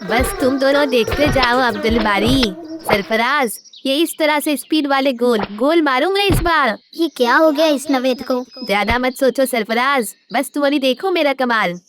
बस तुम दोनों देखते जाओ अब्दुल बारी। सरफराज, ये इस तरह से स्पीड वाले गोल मारूंगा इस बार। ये क्या हो गया इस नवेद को? ज्यादा मत सोचो सरफराज, बस तुम अभी देखो मेरा कमाल।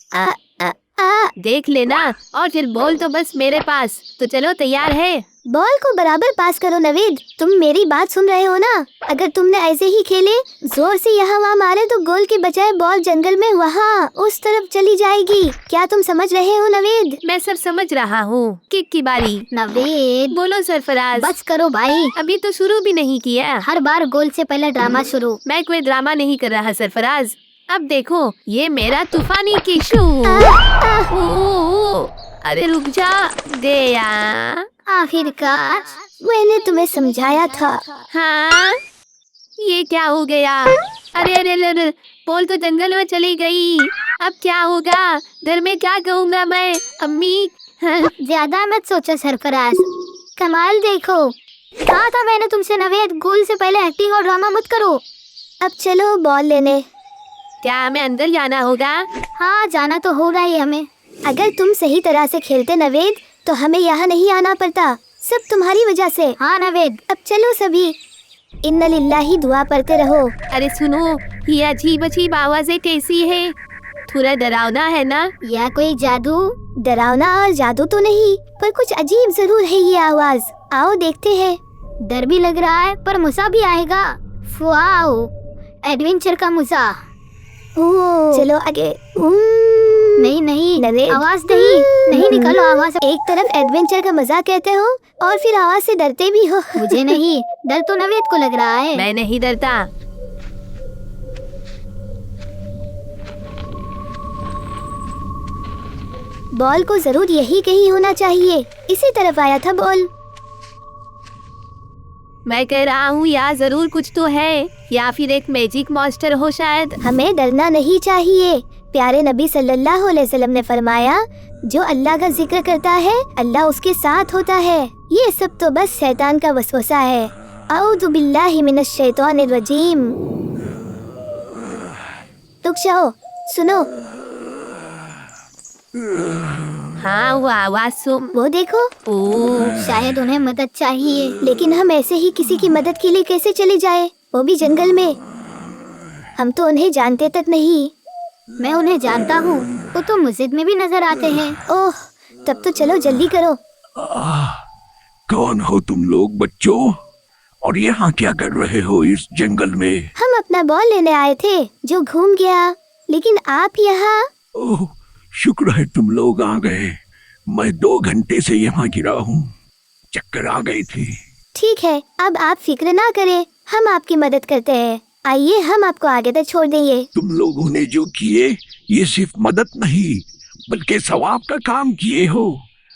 देख लेना, और फिर बॉल तो बस मेरे पास। तो चलो, तैयार है? बॉल को बराबर पास करो नवेद। तुम मेरी बात सुन रहे हो ना? अगर तुमने ऐसे ही खेले, जोर से यहाँ वहाँ मारे तो गोल के बजाय बॉल जंगल में वहाँ उस तरफ चली जाएगी। क्या तुम समझ रहे हो नवेद? मैं सब समझ रहा हूँ। किक की बारी। नवेद बोलो सरफराज। बस करो भाई, अभी तो शुरू भी नहीं किया। हर बार गोल से पहले ड्रामा शुरू। मैं कोई ड्रामा नहीं कर रहा सरफराज। अब देखो, ये मेरा तूफानी किशु। अरे रुक जा दे यार। आखिरकार मैंने तुम्हें समझाया था। हाँ, ये क्या हो गया? अरे अरे अरे, बॉल तो जंगल में चली गई। अब क्या होगा? घर में क्या कहूँगा मैं? अम्मी। ज्यादा मत सोचो सरफराज, कमाल देखो। कहा था मैंने तुमसे नवेद, गोल से पहले एक्टिंग और ड्रामा मत करो। अब चलो बॉल लेने। क्या हमें अंदर जाना होगा? हाँ, जाना तो होगा ही हमें। अगर तुम सही तरह से खेलते नवेद, तो हमें यहाँ नहीं आना पड़ता। सब तुम्हारी वजह से। हाँ नवेद, अब चलो सभी। इन्ना लिल्लाही दुआ पढ़ते रहो। अरे सुनो, ये अजीब अजीब आवाजें कैसी है? थोड़ा डरावना है ना? या कोई जादू? डरावना और जादू तो नहीं, पर कुछ अजीब जरूर है ये आवाज। आओ देखते हैं। डर भी लग रहा है, पर मजा भी आएगा। वाओ, एडवेंचर का मजा। चलो आगे। नहीं नहीं, आवाज नहीं निकालो आवाज। एक तरफ एडवेंचर का मजा कहते हो और फिर आवाज से डरते भी हो। मुझे नहीं डर, तो नवेद को लग रहा है। मैं नहीं डरता। बॉल को जरूर यही कहीं होना चाहिए। इसी तरफ आया था बॉल। मैं कह रहा हूँ यहाँ जरूर कुछ तो है, या फिर एक मैजिक मॉन्स्टर हो शायद। हमें डरना नहीं चाहिए। प्यारे नबी सल्लल्लाहु अलैहि वसल्लम ने फरमाया, जो अल्लाह का जिक्र करता है अल्लाह उसके साथ होता है। ये सब तो बस शैतान का वसवसा है। औज़ु बिल्लाहि मिनश शैतानिर रजीम। रुक जाओ, सुनो। हाँ, वो आवाज सुन। वो देखो। शायद उन्हें मदद चाहिए, लेकिन हम ऐसे ही किसी की मदद के लिए कैसे चले जाए, वो भी जंगल में। हम तो उन्हें जानते तक नहीं। मैं उन्हें जानता हूँ, वो तो मस्जिद में भी नजर आते हैं। ओह, तब तो चलो जल्दी करो। कौन हो तुम लोग बच्चों, और यहाँ क्या कर रहे हो इस जंगल में? हम अपना बॉल लेने आए थे जो घूम गया, लेकिन आप यहाँ। ओह, शुक्र है तुम लोग आ गए। मैं 2 घंटे से यहाँ गिरा हूँ, चक्कर आ गई थी। ठीक है, अब आप फिक्र ना करें, हम आपकी मदद करते हैं। आइए, हम आपको आगे तक छोड़ देंगे। तुम लोगों ने जो किए, ये सिर्फ मदद नहीं बल्कि सवाब का काम किए हो।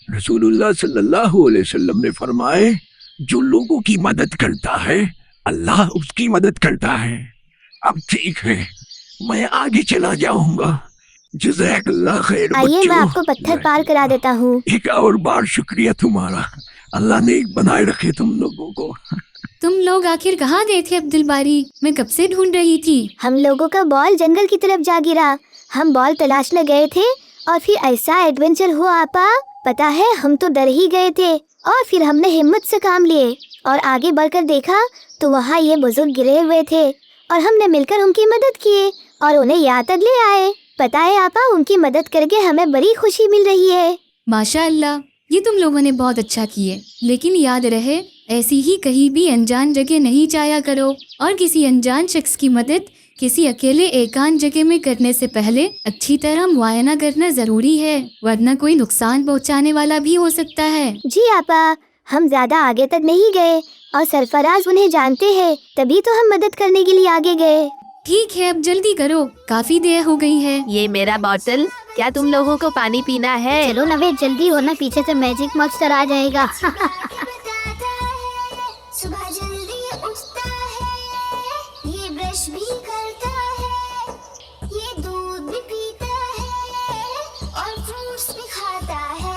रसूलुल्लाह सल्लल्लाहु अलैहि वसल्लम ने फरमाए, जो लोगों की मदद करता है अल्लाह उसकी मदद करता है। अब ठीक है, मैं आगे चला जाऊंगा। जज़ाकल्लाह खैर बच्चों। आइए, मैं आपको पत्थर पार करा देता हूँ। एक और बार शुक्रिया तुम्हारा। अल्लाह ने एक बनाए रखे तुम लोगों को। तुम लोग आखिर कहाँ गए थे अब्दुल बारी? मैं कब से ढूंढ रही थी। हम लोगों का बॉल जंगल की तरफ जा गिरा। हम बॉल तलाशने गए थे और फिर ऐसा एडवेंचर हुआ आपा। पता है, हम तो डर ही गए थे, और फिर हमने हिम्मत से काम लिए और आगे बढ़कर देखा तो वहाँ ये बुजुर्ग गिरे हुए थे, और हमने मिलकर उनकी मदद की और उन्हें यहाँ तक ले आए। पता है आपा, उनकी मदद करके हमें बड़ी खुशी मिल रही है। माशाअल्लाह, ये तुम लोगों ने बहुत अच्छा किए। लेकिन याद रहे, ऐसी ही कहीं भी अनजान जगह नहीं जाया करो, और किसी अनजान शख्स की मदद किसी अकेले एकांत जगह में करने से पहले अच्छी तरह मुआयना करना जरूरी है, वरना कोई नुकसान पहुंचाने वाला भी हो सकता है। जी आपा, हम ज्यादा आगे तक नहीं गए और सरफराज उन्हें जानते हैं, तभी तो हम मदद करने के लिए आगे गए। ठीक है, अब जल्दी करो, काफी देर हो गई है। ये मेरा बोतल। क्या तुम लोगों को पानी पीना है? चलो नवेद, जल्दी हो ना, पीछे से मैजिक मॉन्स्टर आ जाएगा। सुबह जल्दी उठता है, ये ब्रश भी करता है, ये दूध भी पीता है और फ्रूट्स भी खाता है।